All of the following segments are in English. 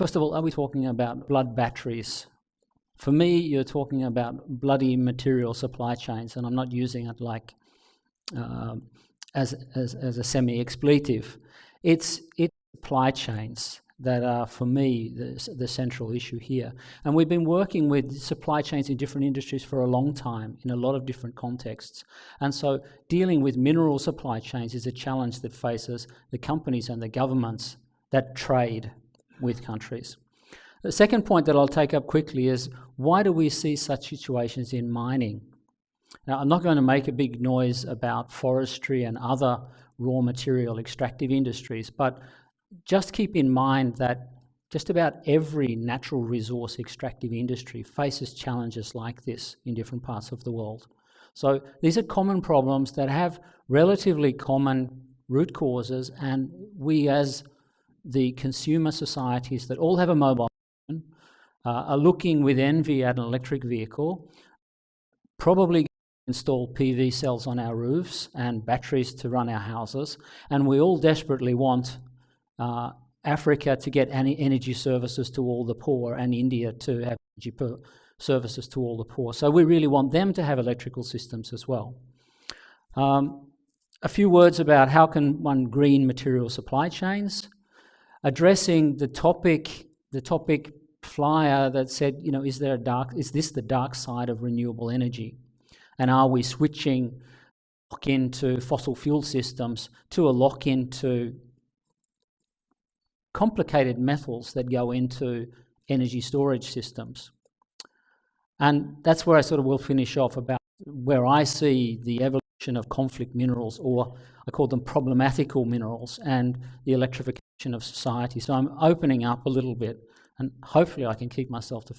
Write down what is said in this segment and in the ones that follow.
First of all, are we talking about blood batteries? For me, you're talking about bloody material supply chains, and I'm not using it like as a semi-expletive. It's supply chains that are, for me, the central issue here. And we've been working with supply chains in different industries for a long time, in a lot of different contexts. And so dealing with mineral supply chains is a challenge that faces the companies and the governments that trade with countries. The second point that I'll take up quickly is, why do we see such situations in mining? Now, I'm not going to make a big noise about forestry and other raw material extractive industries, but just keep in mind that just about every natural resource extractive industry faces challenges like this in different parts of the world. So these are common problems that have relatively common root causes, and we as the consumer societies that all have a mobile phone are looking with envy at an electric vehicle, probably install PV cells on our roofs and batteries to run our houses, and we all desperately want Africa to get energy services to all the poor, and India to have energy services to all the poor. So we really want them to have electrical systems as well. A few words about how can one green material supply chains, addressing the topic flyer that said, is this the dark side of renewable energy? And are we switching lock-in to fossil fuel systems to a lock-in to complicated metals that go into energy storage systems? And that's where I sort of will finish off about where I see the evolution of conflict minerals, or I call them problematical minerals, and the electrification of society. So I'm opening up a little bit, and hopefully I can keep myself to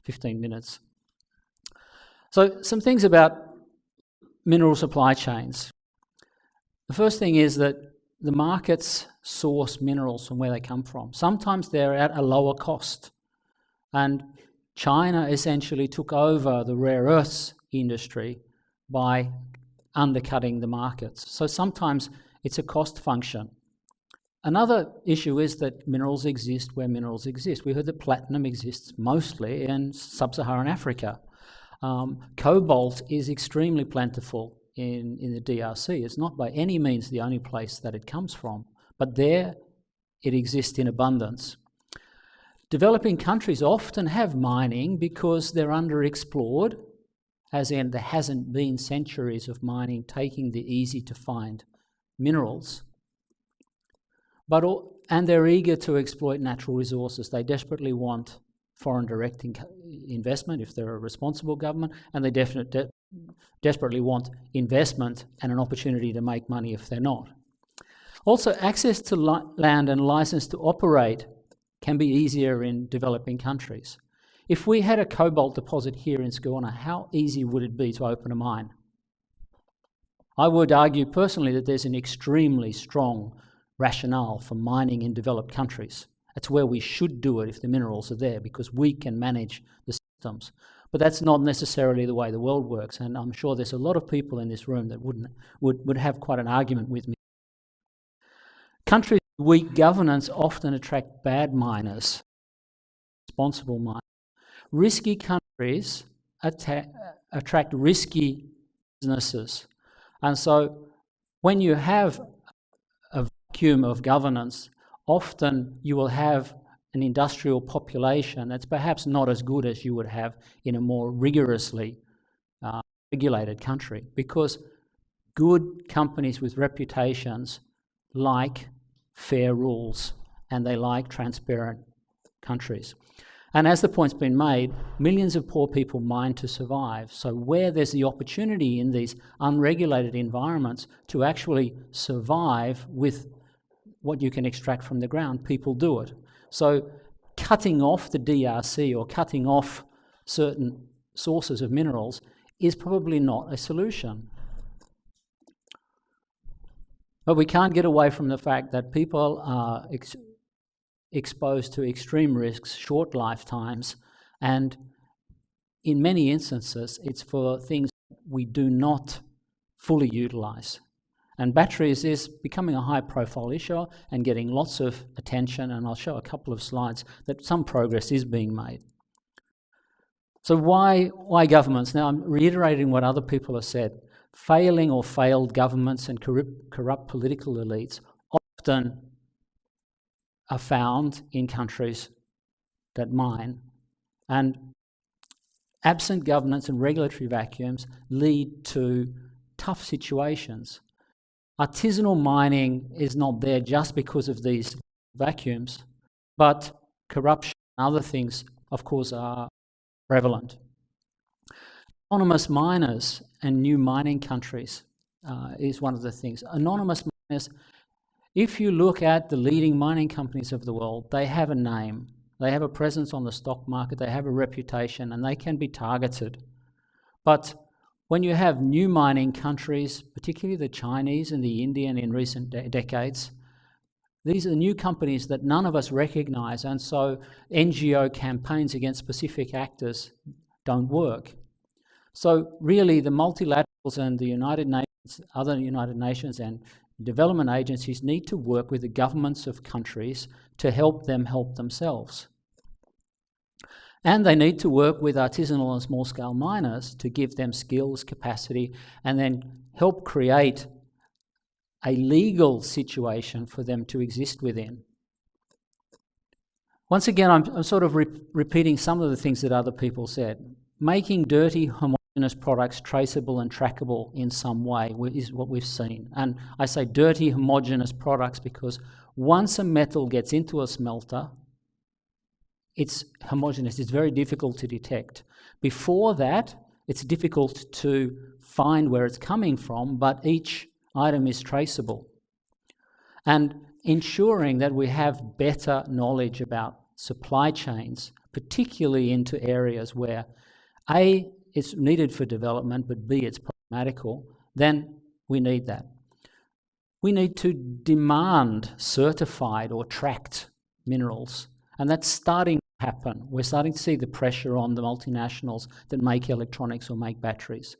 15 minutes. So some things about mineral supply chains. The first thing is that the markets source minerals from where they come from. Sometimes they're at a lower cost. And China essentially took over the rare earths industry by undercutting the markets. So sometimes it's a cost function. Another issue is that minerals exist where minerals exist. We heard that platinum exists mostly in sub-Saharan Africa. Cobalt is extremely plentiful in the DRC. It's not by any means the only place that it comes from, but there it exists in abundance. Developing countries often have mining because they're underexplored, as in there hasn't been centuries of mining taking the easy-to-find minerals. And they're eager to exploit natural resources. They desperately want foreign direct investment if they're a responsible government, and they desperately want investment and an opportunity to make money if they're not. Also, access to land and license to operate can be easier in developing countries. If we had a cobalt deposit here in Skåne, how easy would it be to open a mine? I would argue personally that there's an extremely strong rationale for mining in developed countries. That's where we should do it if the minerals are there, because we can manage the systems. But that's not necessarily the way the world works, and I'm sure there's a lot of people in this room that would have quite an argument with me. Countries with weak governance often attract bad miners, responsible miners. Risky countries attract risky businesses. And so when you have a vacuum of governance, often you will have an industrial population that's perhaps not as good as you would have in a more rigorously regulated country, because good companies with reputations like fair rules and they like transparent countries. And as the point's been made, millions of poor people mine to survive. So where there's the opportunity in these unregulated environments to actually survive with what you can extract from the ground, people do it. So cutting off the DRC or cutting off certain sources of minerals is probably not a solution. But we can't get away from the fact that people are exposed to extreme risks, short lifetimes, and in many instances it's for things we do not fully utilize. And batteries is becoming a high-profile issue and getting lots of attention, and I'll show a couple of slides that some progress is being made. So why governments? Now, I'm reiterating what other people have said. Failing or failed governments and corrupt political elites often are found in countries that mine, and absent governance and regulatory vacuums lead to tough situations. Artisanal mining is not there just because of these vacuums, but corruption and other things, of course, are prevalent. Anonymous miners and new mining countries is one of the things. Anonymous miners, if you look at the leading mining companies of the world, they have a name, they have a presence on the stock market, they have a reputation, and they can be targeted. But when you have new mining countries, particularly the Chinese and the Indian in recent decades, these are new companies that none of us recognise, and so NGO campaigns against specific actors don't work. So really the multilaterals and the United Nations, other United Nations and development agencies need to work with the governments of countries to help them help themselves. And they need to work with artisanal and small-scale miners to give them skills, capacity, and then help create a legal situation for them to exist within. Once again, I'm sort of repeating some of the things that other people said. Making dirty, homogeneous products traceable and trackable in some way is what we've seen. And I say dirty, homogeneous products because once a metal gets into a smelter, it's homogeneous, it's very difficult to detect. Before that, it's difficult to find where it's coming from, but each item is traceable. And ensuring that we have better knowledge about supply chains, particularly into areas where A, it's needed for development, but B, it's problematical, then we need that. We need to demand certified or tracked minerals, and that's starting to happen. We're starting to see the pressure on the multinationals that make electronics or make batteries.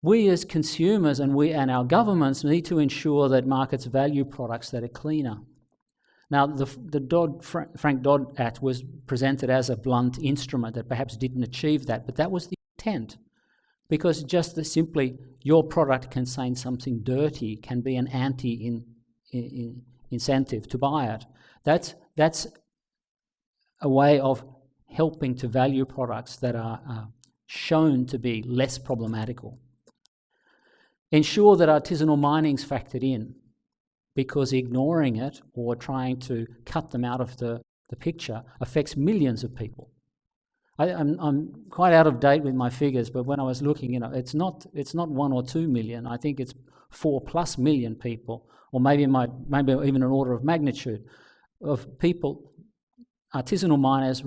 We as consumers and our governments need to ensure that markets value products that are cleaner. Now, the Frank Dodd Act was presented as a blunt instrument that perhaps didn't achieve that, but that was the intent. Because just simply your product contains something dirty can be an anti-incentive to buy it. That's a way of helping to value products that are shown to be less problematical. Ensure that artisanal mining is factored in, because ignoring it or trying to cut them out of the picture affects millions of people. I'm quite out of date with my figures, but when I was looking, it's not 1 or 2 million. I think it's 4+ million people, or maybe even an order of magnitude of people. Artisanal miners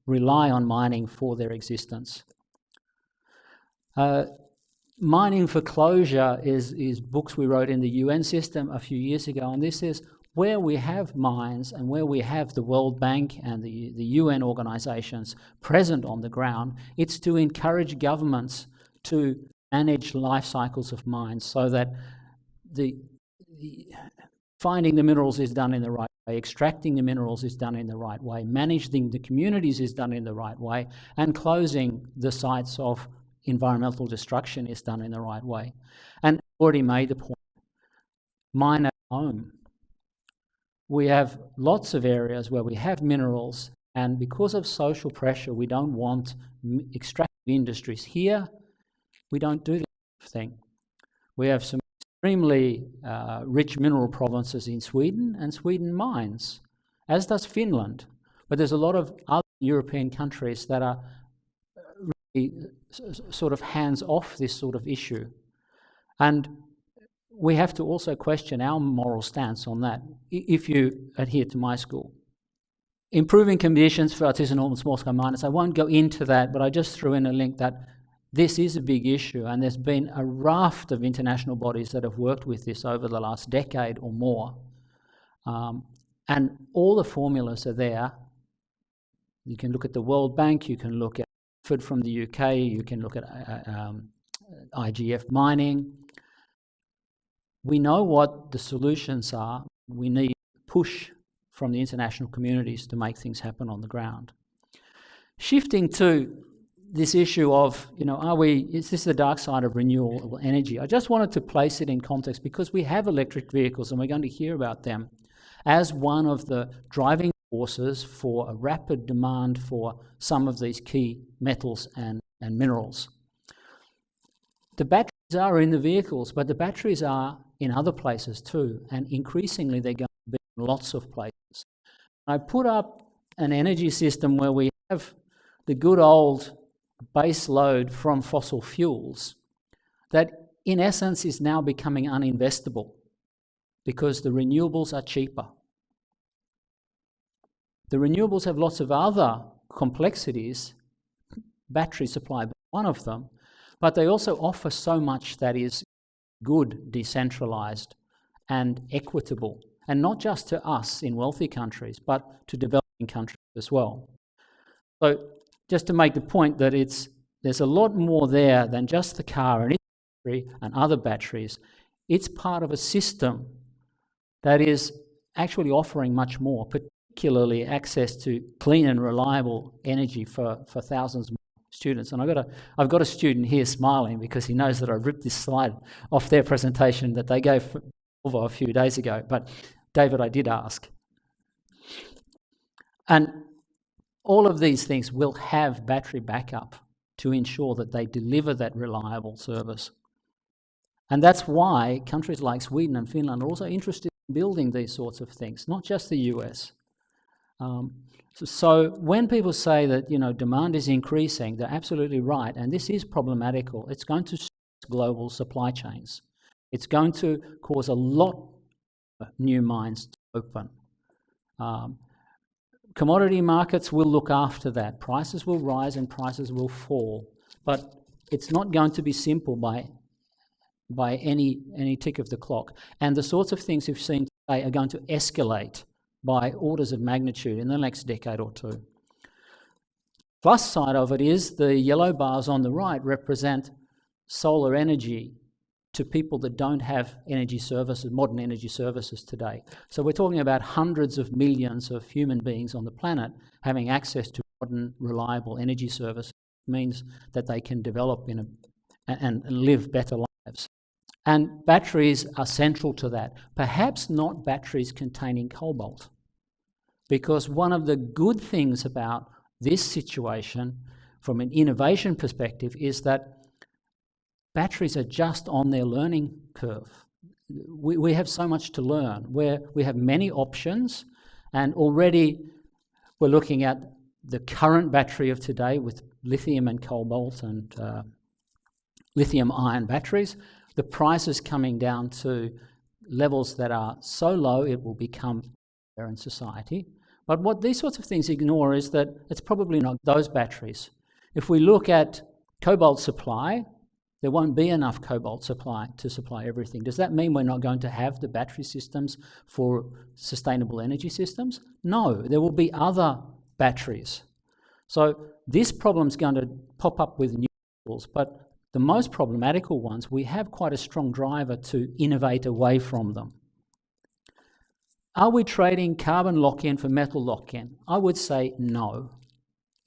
rely on mining for their existence. Mining for Closure is books we wrote in the UN system a few years ago, and this is where we have mines and where we have the World Bank and the UN organisations present on the ground. It's to encourage governments to manage life cycles of mines so that the finding the minerals is done in the right way, extracting the minerals is done in the right way, managing the communities is done in the right way, and closing the sites of environmental destruction is done in the right way. And already made the point, mine at home. We have lots of areas where we have minerals, and because of social pressure, we don't want extractive industries here. We don't do this thing. We have some extremely rich mineral provinces in Sweden, and Sweden mines, as does Finland. But there's a lot of other European countries that are really sort of hands off this sort of issue. And we have to also question our moral stance on that, if you adhere to my school. Improving conditions for artisanal and small-scale miners. I won't go into that, but I just threw in a link that this is a big issue, and there's been a raft of international bodies that have worked with this over the last decade or more. And all the formulas are there. You can look at the World Bank, you can look at from the UK, you can look at IGF mining. we know what the solutions are. We need push from the international communities to make things happen on the ground. Shifting to this issue of, is this the dark side of renewable energy? I just wanted to place it in context because we have electric vehicles and we're going to hear about them as one of the driving forces for a rapid demand for some of these key metals and minerals. The batteries are in the vehicles, but the batteries are in other places too, and increasingly they're going to be in lots of places. I put up an energy system where we have the good old base load from fossil fuels that in essence is now becoming uninvestable because the renewables are cheaper. The renewables have lots of other complexities, battery supply being one of them, but they also offer so much that is good, decentralised and equitable, and not just to us in wealthy countries, but to developing countries as well. So just to make the point that there's a lot more there than just the car and its battery and other batteries. It's part of a system that is actually offering much more, particularly access to clean and reliable energy for thousands more students. And I've got a student here smiling because he knows that I ripped this slide off their presentation that they gave over a few days ago. But David, I did ask. And all of these things will have battery backup to ensure that they deliver that reliable service. And that's why countries like Sweden and Finland are also interested in building these sorts of things, not just the US. So when people say that demand is increasing, they're absolutely right, and this is problematical. It's going to stress global supply chains. It's going to cause a lot of new mines to open. Commodity markets will look after that. Prices will rise and prices will fall, but it's not going to be simple by any tick of the clock. And the sorts of things we've seen today are going to escalate by orders of magnitude in the next decade or two. Plus side of it is the yellow bars on the right represent solar energy to people that don't have energy services, modern energy services today. So we're talking about hundreds of millions of human beings on the planet having access to modern, reliable energy services. It means that they can develop and live better lives. And batteries are central to that. Perhaps not batteries containing cobalt, because one of the good things about this situation from an innovation perspective is that batteries are just on their learning curve. We have so much to learn, where we have many options, and already we're looking at the current battery of today with lithium and cobalt and lithium-ion batteries. The price is coming down to levels that are so low it will become rare in society. But what these sorts of things ignore is that it's probably not those batteries. If we look at cobalt supply, there won't be enough cobalt supply to supply everything. Does that mean we're not going to have the battery systems for sustainable energy systems? No, there will be other batteries. So this problem's going to pop up with new tools, but the most problematical ones, we have quite a strong driver to innovate away from them. Are we trading carbon lock-in for metal lock-in? I would say no.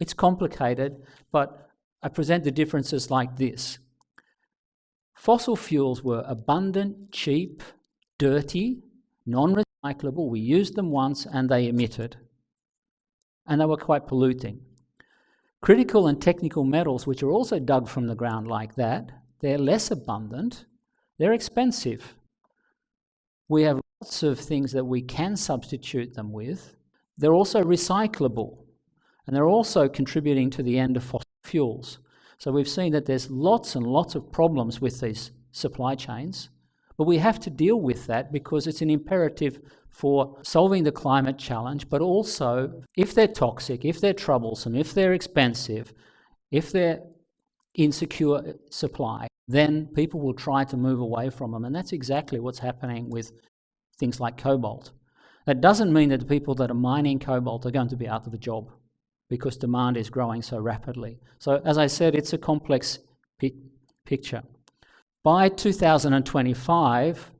It's complicated, but I present the differences like this. Fossil fuels were abundant, cheap, dirty, non-recyclable. We used them once and they emitted. And they were quite polluting. Critical and technical metals, which are also dug from the ground like that, they're less abundant, they're expensive. We have lots of things that we can substitute them with. They're also recyclable, and they're also contributing to the end of fossil fuels. So we've seen that there's lots and lots of problems with these supply chains, but we have to deal with that because it's an imperative for solving the climate challenge, but also if they're toxic, if they're troublesome, if they're expensive, if they're insecure supply, then people will try to move away from them. And that's exactly what's happening with things like cobalt. That doesn't mean that the people that are mining cobalt are going to be out of a job, because demand is growing so rapidly. So as I said, it's a complex picture. By 2025,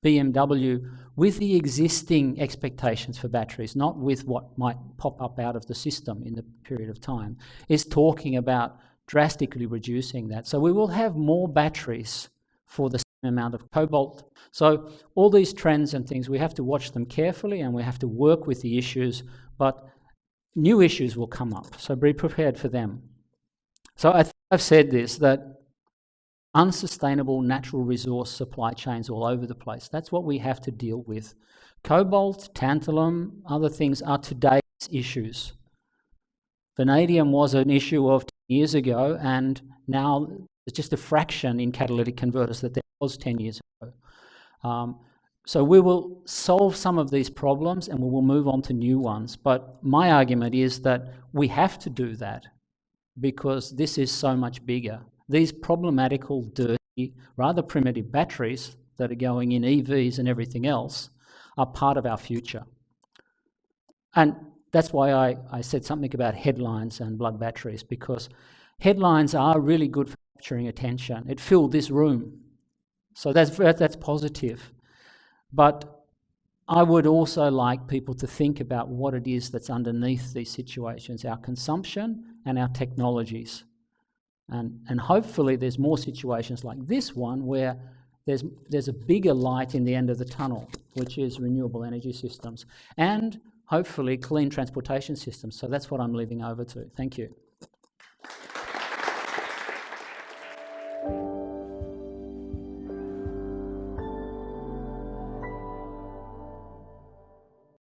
BMW, with the existing expectations for batteries, not with what might pop up out of the system in the period of time, is talking about drastically reducing that. So we will have more batteries for the same amount of cobalt. So all these trends and things, we have to watch them carefully and we have to work with the issues, but new issues will come up, so be prepared for them. So I've said this, that unsustainable natural resource supply chains all over the place, that's what we have to deal with. Cobalt, tantalum, other things are today's issues. Vanadium was an issue of 10 years ago, and now it's just a fraction in catalytic converters that there was 10 years ago. So we will solve some of these problems and we will move on to new ones. But my argument is that we have to do that because this is so much bigger. These problematical, dirty, rather primitive batteries that are going in EVs and everything else are part of our future. And that's why I said something about headlines and blood batteries, because headlines are really good for capturing attention. It filled this room. So that's positive. But I would also like people to think about what it is that's underneath these situations, our consumption and our technologies. And hopefully there's more situations like this one where there's a bigger light in the end of the tunnel, which is renewable energy systems, and hopefully clean transportation systems. So that's what I'm leaving over to. Thank you.